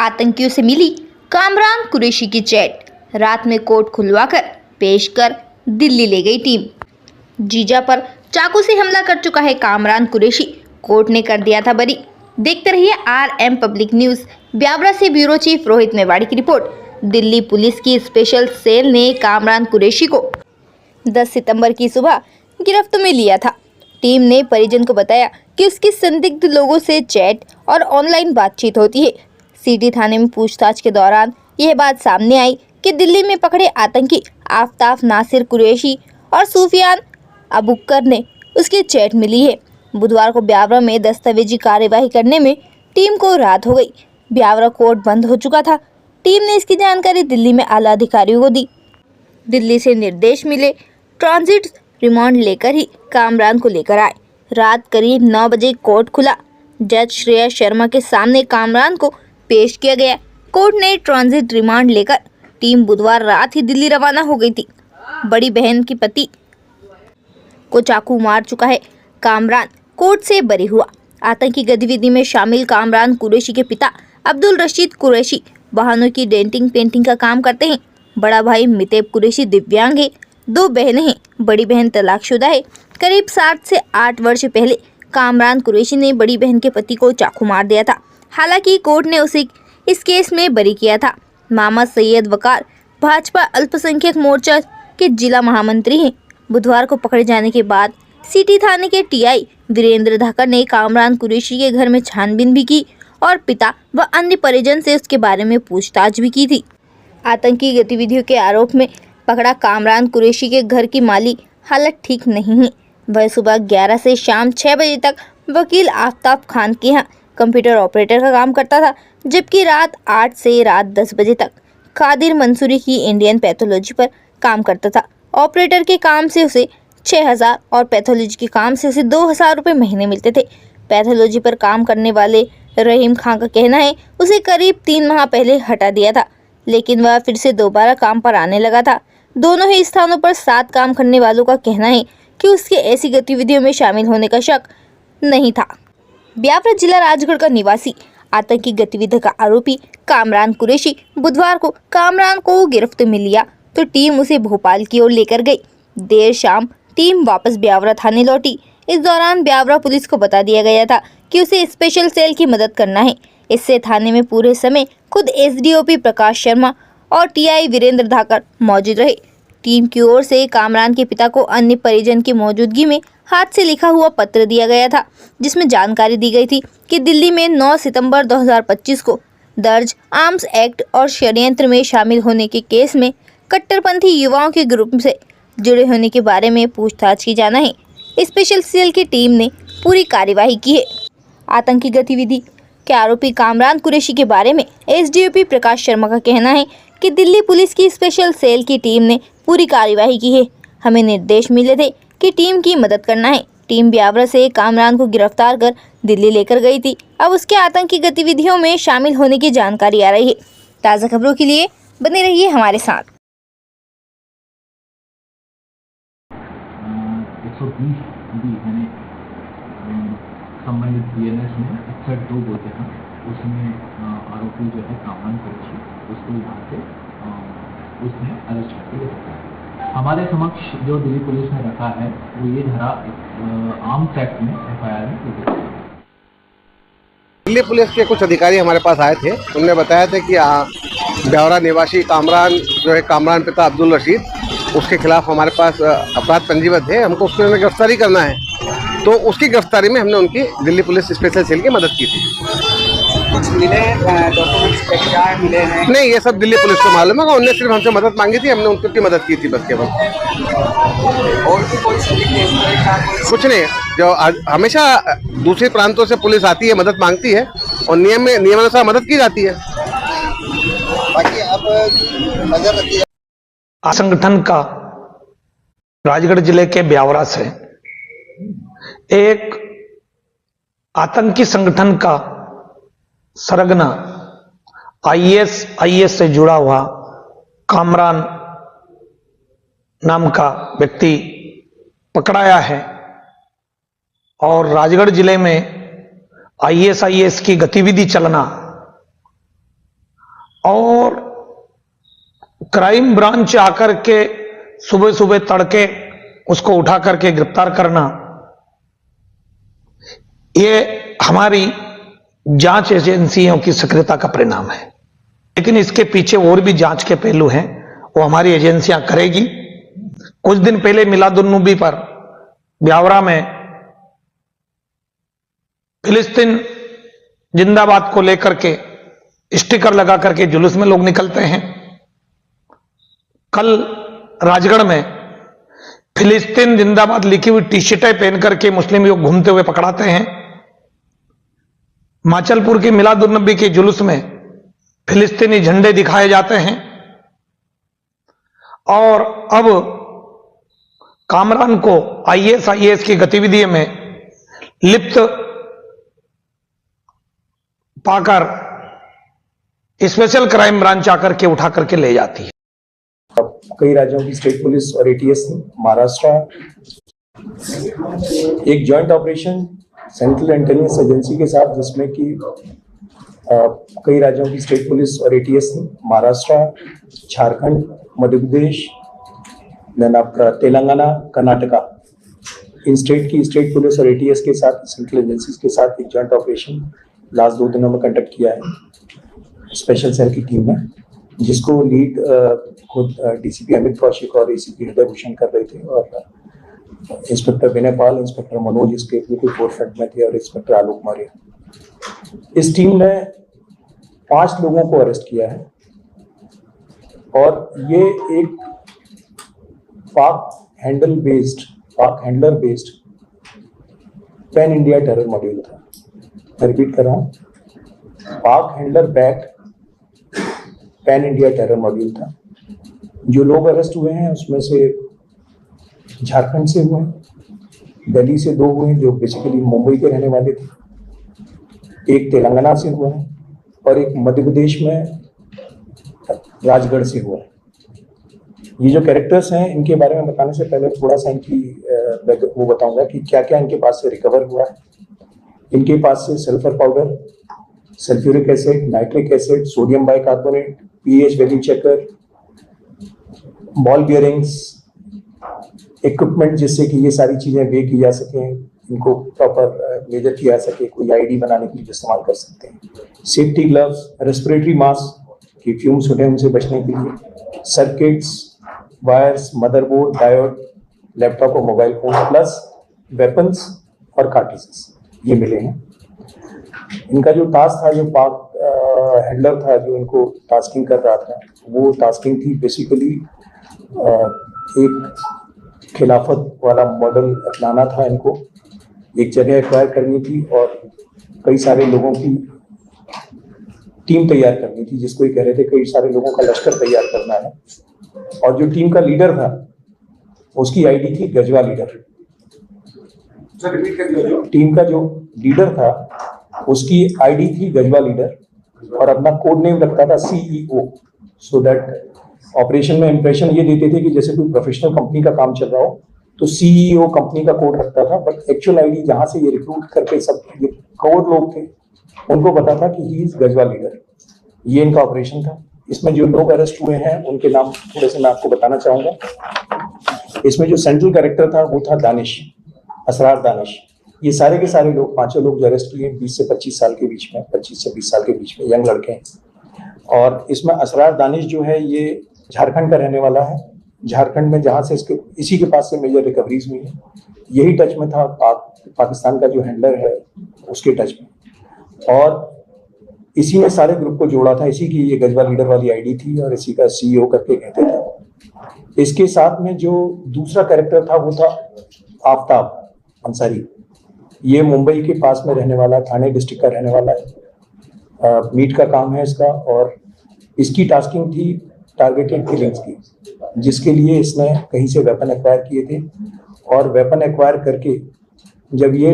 आतंकियों से मिली कामरान कुरैशी की चैट, रात में कोर्ट खुलवाकर पेश कर दिल्ली ले गई टीम। जीजा पर चाकू से हमला कर चुका है कामरान कुरैशी, कोर्ट ने कर दिया था बरी। देखते रहिए RM पब्लिक न्यूज। ब्यावरा से ब्यूरो चीफ रोहित मेवाड़ी की रिपोर्ट। दिल्ली पुलिस की स्पेशल सेल ने कामरान कुरैशी को 10 सितंबर की सुबह गिरफ्त में लिया था। टीम ने परिजन को बताया कि उसकी संदिग्ध लोगों से चैट और ऑनलाइन बातचीत होती है। सिटी थाने में पूछताछ के दौरान यह बात सामने आई कि दिल्ली में पकड़े आतंकी आफ्ताब नासिर कुरैशी और सुफियान अबुकर ने उसकी चैट मिली है। बुधवार को ब्यावरा में दस्तावेजी कार्यवाही करने में टीम को रात हो गई। ब्यावरा कोर्ट बंद हो चुका था। टीम ने इसकी जानकारी दिल्ली में आला अधिकारियों को दी। दिल्ली से निर्देश मिले, ट्रांजिट रिमांड लेकर ही कामरान को लेकर आए। रात करीब 9 बजे कोर्ट खुला। जज श्रेया शर्मा के सामने कामरान को पेश किया गया। कोर्ट ने ट्रांजिट रिमांड लेकर टीम बुधवार रात ही दिल्ली रवाना हो गई थी। बड़ी बहन के पति को चाकू मार चुका है कामरान, कोर्ट से बरी हुआ। आतंकी गतिविधि में शामिल कामरान कुरैशी के पिता अब्दुल रशीद कुरैशी वाहनों की डेंटिंग पेंटिंग का काम करते हैं। बड़ा भाई मितेब कुरैशी दिव्यांग है। 2 बहनें हैं। बड़ी बहन तलाकशुदा है। करीब 7 से 8 वर्ष पहले कामरान कुरैशी ने बड़ी बहन के पति को चाकू मार दिया था। हालांकि कोर्ट ने उसे इस केस में बरी किया था। मोहम्मद सैयद वकार भाजपा अल्पसंख्यक मोर्चा के जिला महामंत्री हैं। बुधवार को पकड़े जाने के बाद सिटी थाने के TI वीरेंद्र धाकर ने कामरान कुरैशी के घर में छानबीन भी की और पिता व अन्य परिजन से उसके बारे में पूछताछ भी की थी। आतंकी गतिविधियों के आरोप में पकड़ा कामरान कुरैशी के घर की माली हालत ठीक नहीं है। वह सुबह 11 से शाम 6 बजे तक वकील आफ्ताब खान के यहाँ कंप्यूटर ऑपरेटर का काम करता था, जबकि रात 8 से रात 10 बजे तक कादिर मंसूरी की इंडियन पैथोलॉजी पर काम करता था। ऑपरेटर के काम से उसे 6,000 और पैथोलॉजी के काम से उसे 2,000 रुपये महीने मिलते थे। पैथोलॉजी पर काम करने वाले रहीम खान का कहना है उसे करीब 3 माह पहले हटा दिया था, लेकिन वह फिर से दोबारा काम पर आने लगा था। दोनों ही स्थानों पर साथ काम करने वालों का कहना है कि उसके ऐसी गतिविधियों में शामिल होने का शक नहीं था। ब्यावरा जिला राजगढ़ का निवासी आतंकी गतिविधि का आरोपी कामरान कुरैशी बुधवार को कामरान को गिरफ्त में लिया तो टीम उसे भोपाल की ओर लेकर गई। देर शाम टीम वापस ब्यावरा थाने लौटी। इस दौरान ब्यावरा पुलिस को बता दिया गया था कि उसे स्पेशल सेल की मदद करना है। इससे थाने में पूरे समय खुद SDOP प्रकाश शर्मा और TI वीरेंद्र धाकर मौजूद रहे। टीम की ओर से कामरान के पिता को अन्य परिजन की मौजूदगी में हाथ से लिखा हुआ पत्र दिया गया था, जिसमें जानकारी दी गई थी कि दिल्ली में 9 सितंबर 2025 को दर्ज आर्म्स एक्ट और षड्यंत्र में शामिल होने के केस में कट्टरपंथी युवाओं के ग्रुप से जुड़े होने के बारे में पूछताछ की जाना है। स्पेशल सेल की टीम ने पूरी कार्यवाही की है। आतंकी गतिविधि के आरोपी कामरान कुरैशी के बारे में SDOP प्रकाश शर्मा का कहना है कि दिल्ली पुलिस की स्पेशल सेल की टीम ने पूरी कार्यवाही की है। हमें निर्देश मिले थे कि टीम की मदद करना है। टीम ब्यावरा से कामरान को गिरफ्तार कर दिल्ली लेकर गई थी। अब उसके आतंकी गतिविधियों में शामिल होने की जानकारी आ रही है। ताज़ा खबरों के लिए बने रहिए हमारे साथ। 120 यानी संबंधित BNS में 2 बोलते हैं, उसमें आरोपी जो है कामरान कुरैशी, उसको यहाँ से उसने अरेस्ट करके रखा है। हमारे समक्ष जो दिल्ली पुलिस ने रखा है वो ये धारा आर्म्स एक्ट में FIR में लिखा है। दिल्ली पुलिस के कुछ अधिकारी हमारे पास आए थे। उन्होंने बताया था कि ब्यावरा निवासी कामरान जो है, कामरान पिता अब्दुल रशीद, उसके खिलाफ हमारे पास अपराध पंजीबद्ध है। हमको उसके लिए गिरफ्तारी करना है, तो उसकी गिरफ्तारी में हमने उनकी दिल्ली पुलिस स्पेशल सेल की मदद की थी। कुछ मिले डॉक्यूमेंट्स क्या मिले हैं? नहीं, ये सब दिल्ली पुलिस को मालूम है। उन्होंने सिर्फ हमसे मदद मांगी थी, हमने उनकी मदद की थी बस, केवल। और भी कोई कुछ नहीं। जो हमेशा दूसरे प्रांतों से पुलिस आती है, मदद मांगती है और नियमानुसार मदद की जाती है। बाकी अब नजर रखिए। संगठन का राजगढ़ जिले के ब्यावरा से एक आतंकी संगठन का सरगना IS से जुड़ा हुआ कामरान नाम का व्यक्ति पकड़ाया है और राजगढ़ जिले में IS की गतिविधि चलना और क्राइम ब्रांच आकर के सुबह सुबह तड़के उसको उठा करके गिरफ्तार करना, ये हमारी जांच एजेंसियों की सक्रियता का परिणाम है। लेकिन इसके पीछे और भी जांच के पहलू हैं, वो हमारी एजेंसियां करेगी। कुछ दिन पहले मिलादुन्नबी पर ब्यावरा में फिलिस्तीन जिंदाबाद को लेकर के स्टिकर लगा करके जुलूस में लोग निकलते हैं। कल राजगढ़ में फिलिस्तीन जिंदाबाद लिखी हुई टी शर्टें पहन करके मुस्लिम लोग घूमते हुए पकड़ाते हैं। माचलपुर की मिलादुन्नबी के जुलूस में फिलिस्तीनी झंडे दिखाए जाते हैं। और अब कामरान को आईएस की गतिविधि में लिप्त पाकर स्पेशल क्राइम ब्रांच आकर के उठा करके ले जाती है। कई राज्यों की स्टेट पुलिस और एटीएस ने महाराष्ट्र एक joint operation central intelligence agency के साथ, जिसमें कि कई राज्यों की स्टेट पुलिस और एटीएस ने महाराष्ट्र, झारखंड, मध्य प्रदेश, देन आपका तेलंगाना, कर्नाटका, इन स्टेट की स्टेट पुलिस और एटीएस के साथ, सेंट्रल एजेंसीज के साथ एक जॉइंट ऑपरेशन लास्ट 2 दिनों में कंडक्ट किया है स्पेशल सेल की टीम ने, जिसको लीड खुद डीसीपी अमित कौशिक और एसीपी हृदय भूषण कर रहे थे, और इंस्पेक्टर विनय पाल, इंस्पेक्टर मनोज इसके बिल्कुल फोरफ्रंट में थे, और इंस्पेक्टर आलोक मौर्य। इस टीम ने 5 लोगों को अरेस्ट किया है, और ये एक पाक handler based pan India terror module था। मैं रिपीट कर रहा हूँ, पाक handler backed pan India terror module था। जो लोग अरेस्ट हुए हैं उसमें से झारखंड से हुए, दिल्ली से 2 हुए जो बेसिकली मुंबई के रहने वाले थे, एक तेलंगाना से हुआ है, और एक मध्य प्रदेश में राजगढ़ से हुआ है। ये जो कैरेक्टर्स हैं, इनके बारे में बताने से पहले थोड़ा सा इनकी वो बताऊंगा कि क्या क्या इनके पास से रिकवर हुआ है। इनके पास से sulphur powder, sulphuric acid, nitric acid, sodium bicarbonate, pH value checker, ball bearings, equipment जिससे कि ये सारी चीजें वे की जा सकें, इनको प्रॉपर मेजर किया जा सके, कोई आईडी बनाने के लिए इस्तेमाल कर सकते हैं, सेफ्टी ग्लव्स, रेस्पिरेटरी मास्क की फ्यूम्स होते हैं उनसे बचने के लिए, circuits, wires, motherboard, diode, laptop और मोबाइल फोन, प्लस वेपन्स और कार्ट्रिजेस ये मिले हैं। इनका जो टास्क था, जो पाक हैंडलर था जो इनको टास्किंग कर रहा था, वो टास्किंग थी बेसिकली एक खिलाफत वाला मॉडल अपनाना था। इनको एक जगह एक्वायर करनी थी और कई सारे लोगों की टीम तैयार करनी थी, जिसको ये कह रहे थे कई सारे लोगों का लश्कर तैयार करना है। और जो टीम का लीडर था उसकी आईडी थी गजवा लीडर। टीम का जो लीडर था उसकी आईडी थी गजवा लीडर, और अपना कोड नेम रखता था सीईओ, सो दैट ऑपरेशन में इंप्रेशन ये देते थे कि जैसे कोई प्रोफेशनल कंपनी का काम चल रहा हो तो सीईओ कंपनी का कोड रखता था, बट एक्चुअल आईडी जहां से ये रिक्रूट करके सब ये कोड लोग थे उनको पता था कि ही इज गजवा लीडर। ये इनका ऑपरेशन था। इसमें जो लोग अरेस्ट हुए हैं उनके नाम थोड़े से मैं आपको बताना चाहूंगा। इसमें जो सेंट्रल कैरेक्टर था वो था दानिश, असरार दानिश। ये सारे के सारे लोग, 5 लोग जो अरेस्ट हुए 20 से 25 साल के बीच में, 25 से 20 साल के बीच में यंग लड़के हैं। और इसमें असरार दानिश जो है ये झारखंड का रहने वाला है। झारखंड में जहां से इसके इसी के पास से मेजर रिकवरीज हुई है। यही टच में था पाकिस्तान का जो हैंडलर है उसके टच में, और इसी ने सारे ग्रुप को जोड़ा था। इसी की ये गजवा लीडर वाली आईडी थी और इसी का सीईओ करके कहते थे। इसके साथ में जो दूसरा कैरेक्टर था वो था आफ्ताब अंसारी। ये मुंबई के पास में रहने वाला, थाने डिस्ट्रिक्ट का रहने वाला है। मीट का काम है इसका, और इसकी टास्किंग थी टारगेटेड किलिंग्स की, जिसके लिए इसने कहीं से वेपन एक्वायर किए थे। और वेपन एक्वायर करके जब ये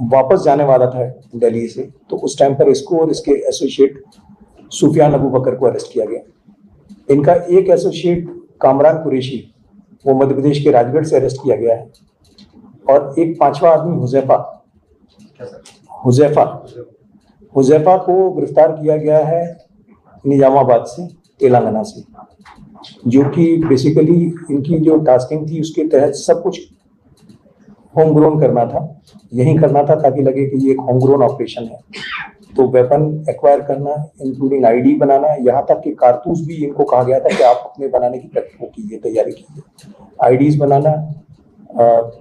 वापस जाने वाला था दिल्ली से, तो उस टाइम पर इसको और इसके एसोसिएट सुफियान अबू बकर को अरेस्ट किया गया। इनका एक एसोसिएट कामरान कुरैशी वो मध्य प्रदेश के राजगढ़ से अरेस्ट किया गया है, और एक 5वां आदमी हुजैफा को गिरफ्तार किया गया है निजामाबाद से, तेलंगाना से, जो कि बेसिकली इनकी जो टास्किंग थी उसके तहत सब कुछ होम ग्रोन करना था, यही करना था ताकि लगे कि ये एक होम ग्रोन ऑपरेशन है। तो वेपन एक्वायर करना, इंक्लूडिंग आईडी बनाना, यहाँ तक कि कारतूस भी इनको कहा गया था कि आप अपने बनाने की वो कीजिए, तैयारी कीजिए, आईडीज बनाना,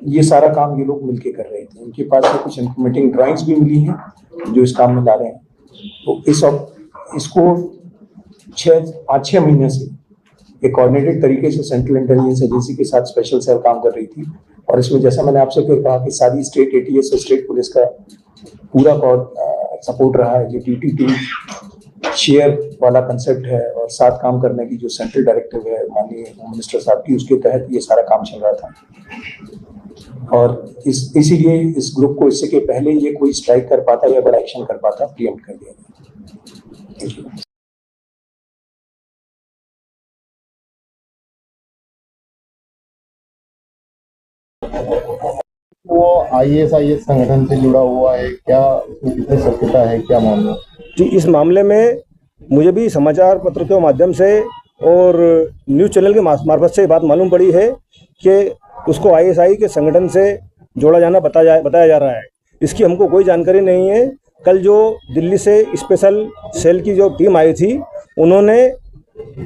ये सारा काम ये लोग मिलके कर रहे थे। इनके पास से कुछ इंफॉर्मेटिव ड्राइंग्स भी मिली हैं जो इस काम में ला रहे हैं। तो इसको 5-6 महीने से एक कोऑर्डिनेटेड तरीके से सेंट्रल इंटेलिजेंस एजेंसी के साथ स्पेशल सेल काम कर रही थी। और इसमें जैसा मैंने आपसे फिर कहा कि सारी स्टेट एटीएस और स्टेट पुलिस का पूरा सपोर्ट रहा है। जो टीटी शेयर वाला कंसेप्ट है और साथ काम करने की जो सेंट्रल डायरेक्टिव है माननीय होम मिनिस्टर साहब की, उसके तहत ये सारा काम चल रहा था। और इसीलिए इस ग्रुप को इससे के पहले ये कोई स्ट्राइक कर पाता या बड़ा एक्शन कर पाता, प्रीएम्प्ट कर दिया गया। Thank you. वो आईएसआईएस संगठन से जुड़ा हुआ है क्या, उसमें कितनी सत्यता है, क्या मामला? जी, इस मामले में मुझे भी समाचार पत्र के माध्यम से और न्यूज़ चैनल के मार्फत से बात मालूम पड़ी है कि उसको आईएसआई के संगठन से जोड़ा जाना बताया जा रहा है। इसकी हमको कोई जानकारी नहीं है। कल जो दिल्ली से स्पेशल सेल की जो टीम आई थी, उन्होंने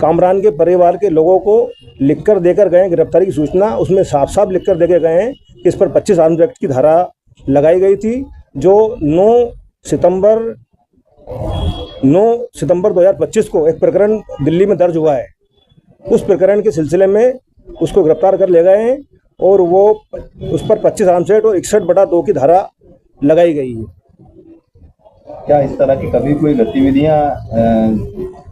कामरान के परिवार के लोगों को लिखकर देकर गए गिरफ्तारी की सूचना, उसमें साफ साफ लिखकर देके गए हैं कि इस पर 25 आर्म्स एक्ट की धारा लगाई गई थी, जो 9 सितंबर 2025 को एक प्रकरण दिल्ली में दर्ज हुआ है। उस प्रकरण के सिलसिले में उसको गिरफ्तार कर ले गए हैं और वो उस पर 25 आर्म्स एक्ट और 61/2 की धारा लगाई गई है। क्या इस तरह की कभी कोई गतिविधियां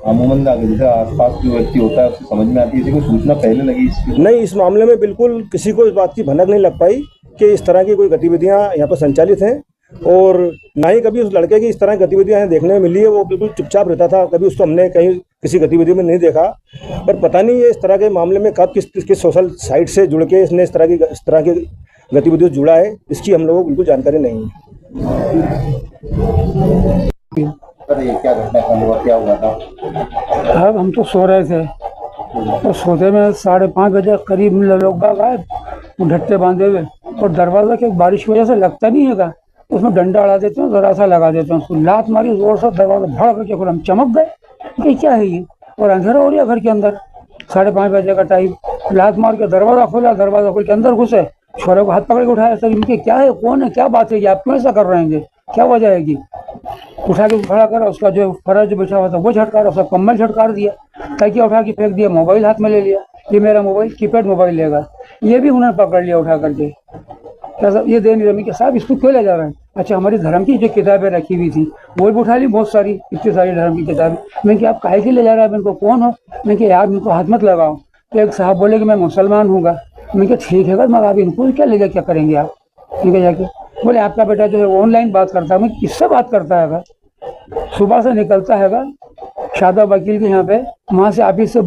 अमूमन जैसे आसपास जो व्यक्ति होता है उसको समझ में आती है, कोई सूचना पहले लगी इसकी? नहीं, इस मामले में बिल्कुल किसी को इस बात की भनक नहीं लग पाई कि इस तरह की कोई गतिविधियां यहाँ पर संचालित हैं, और ना ही कभी उस लड़के की इस तरह की गतिविधियां यहाँ देखने में मिली है। वो बिल्कुल चुपचाप रहता था, कभी उसको हमने कहीं किसी गतिविधि में नहीं देखा। पर पता नहीं ये इस तरह के मामले में कब किस सोशल साइट से जुड़ के इसने इस तरह की गतिविधियों से जुड़ा है, इसकी हम लोगों को बिल्कुल जानकारी नहीं है। सर, ये क्या घटना हुआ, क्या हुआ था? अब हम तो सो रहे थे और सोते में 5:30 बजे करीब लोग बाग आए ढट्टे बांधे हुए, और दरवाजा के बारिश की वजह से लगता नहीं है, उसमें डंडा अड़ा देते हैं, जरा सा लगा देते हैं, उसको लात मारी जोर से, दरवाजा भड़ करके खुला। हम चमक गए कि क्या है ये, और अंधेरा हो रहा घर के अंदर, 5:30 बजे का टाइम। लात मार के दरवाजा खोल के अंदर घुसे, छोरे को हाथ पकड़ के उठाया, सर इनके क्या है, कौन है, क्या बात है, आप क्यों ऐसा कर रहे हैं, क्या वजह है कि? उठा के खड़ा करा, उसका जो फर्श जो बिछा हुआ था वो झटकारा, उसका कम्बल झटकार दिया, तकिया उठा के फेंक दिया, मोबाइल हाथ में ले लिया, ये मेरा मोबाइल कीपैड मोबाइल लेगा, ये भी उन्होंने पकड़ लिया उठा करके। क्या सब ये दे नहीं रही कि साहब इसको क्यों ले जा रहे हैं? अच्छा, हमारी धर्म की जो किताबें रखी हुई थी वो भी उठा ली, बहुत सारी, इतनी सारी धर्म की किताबें। मैं कि आप काहे के ले जा रहे हैं, इनको कौन हो? मैं कि यार इनको हाथ मत लगाओ। तो एक साहब बोले कि मैं मुसलमान हूँगा। मैं क्या ठीक है, मगर आप इनको क्या ले क्या करेंगे आप? ठीक है, जाके बोले आपका बेटा जो है वो ऑनलाइन बात करता है। मैं किससे बात करता है? सुबह से निकलता है शादाब वकील के यहाँ पे, वहाँ से ऑफिस से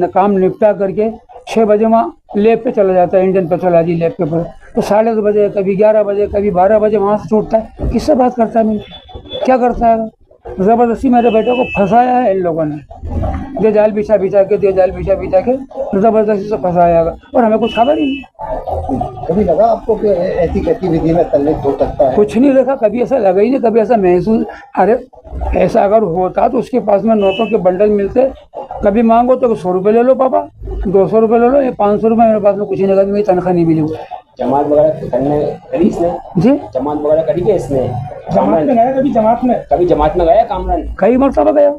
काम निपटा करके 6 बजे वहाँ लैब पे चला जाता है, इंडियन पैथोलॉजी लैब के ऊपर। तो 2:30 बजे, कभी 11 बजे, कभी 12 बजे वहाँ से छूटता है। किससे बात करता है? मैं क्या करता है? ज़बरदस्ती मेरे बेटे को फंसाया है इन लोगों ने, दे जाल बिछा के ज़बरदस्ती से फंसाया है, और हमें कुछ खबर ही नहीं। कभी लगा आपको कि ऐसी गतिविधि में संलिप्त हो सकता है? कुछ नहीं देखा, कभी ऐसा लगा ही नहीं, कभी ऐसा महसूस। अरे ऐसा अगर होता तो उसके पास में नोटों के बंडल मिलते, कभी मांगो तो 100 रुपये ले लो पापा, 200 रुपये ले लो, ये 500 रुपये मेरे पास में कुछ नहीं, कभी मेरी तनख्वाह नहीं मिली। जमात वगैरह करी इसने? जी, जमात वगैरह करी क्या इसने? जमात में गया, कभी जमात में गया कामरान? कई मरतबा गया।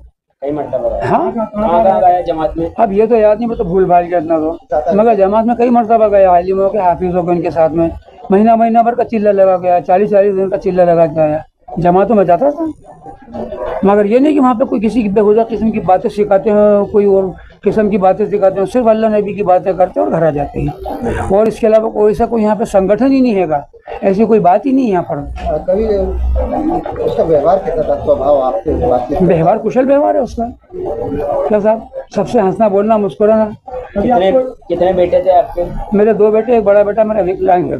हाँ, कहाँ गया जमात में? अब ये तो याद नहीं, मैं तो भूल भाल गया इतना तो, मगर जमात में कई मरतबा गया, आलिमों के हाफिजों के उनके साथ में महीना भर का चिल्ला लगा गया, 40 दिन का चिल्ला लगा के आया। जमातों में जाता था, मगर ये नहीं कि वहाँ पे कोई किसी बेहुदा किस्म की बातें सिखाते हैं, कोई और किस्म की बातें सिखाते हैं, सिर्फ अल्लाह नबी की बातें करते हैं और घर आ जाते हैं। और इसके अलावा कोई ऐसा कोई यहाँ पे संगठन ही नहीं है, ऐसी कोई बात ही नहीं है यहाँ पर। कभी उसका व्यवहार कैसा था, स्वभाव आपके? व्यवहार कुशल व्यवहार है उसका। क्या साहब, सबसे हंसना बोलना मुस्कुराना। कितने बेटे थे आपके? मेरे 2 बेटे, एक बड़ा बेटा मेरा विकलांग है।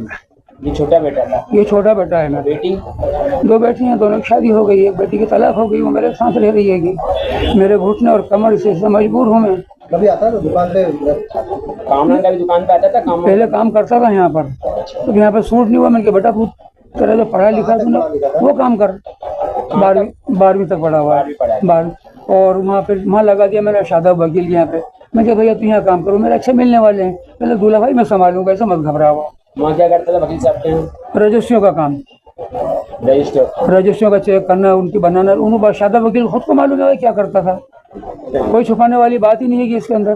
ये छोटा बेटा था। ये छोटा बेटा है मेरा। बेटी? 2 बेटी हैं, दोनों की शादी हो गई है। एक बेटी की तलाक हो गई, वो मेरे साथ रह रही है। मेरे घुटने और कमर से मजबूर हूँ मैं। कभी आता है दुकान पे? कामरान का भी दुकान पे आता था? पहले काम करता था यहाँ पर, तो यहाँ पे सूट नहीं हुआ। मैंने कहा बेटा तू तेरा जो पढ़ा लिखा तूने वो काम कर। 12वीं तक पढ़ा हुआ है, 12वीं। और वहाँ लगा दिया मैंने शादाब वकील के यहाँ पे। मैं कहा भैया तू यहाँ काम करो, मेरे अच्छे मिलने वाले हैं, पहले दूल्हा भाई मैं संभालूंगा, ऐसा मत घबराओ। वहाँ क्या करता था वकील साहब के यहाँ? रजिस्ट्रियों का काम, रजिस्ट्रियों का चेक करना, उनकी बनाना। उन्होंने शादाब वकील खुद को मालूम है क्या करता था, कोई छुपाने वाली बात ही नहीं है कि इसके अंदर।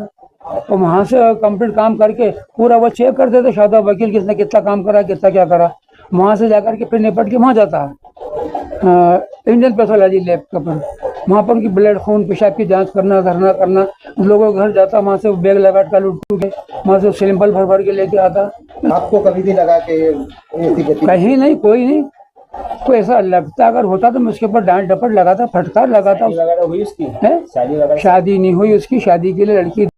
तो वहाँ से कंप्लीट काम करके पूरा वो चेक करते थे शादाब वकील किसने कितना काम करा, कितना क्या करा। वहाँ से जाकर के फिर निपट के वहाँ जाता है इंडियन पैथोलॉजी लैब के पर, वहाँ पर उनकी ब्लड खून पेशाब की जांच करना, धरना करना। लोगों के घर जाता, वहाँ से बैग लगा कर लुट के वहाँ से सैंपल भर के लेके आता। आपको कभी भी लगा कि कहीं नहीं, कोई नहीं, कोई ऐसा लगता अगर होता तो मैं उसके ऊपर डांट डपट लगाता, फटकार लगाता। हुई उसकी? शादी नहीं हुई उसकी, शादी के लिए लड़की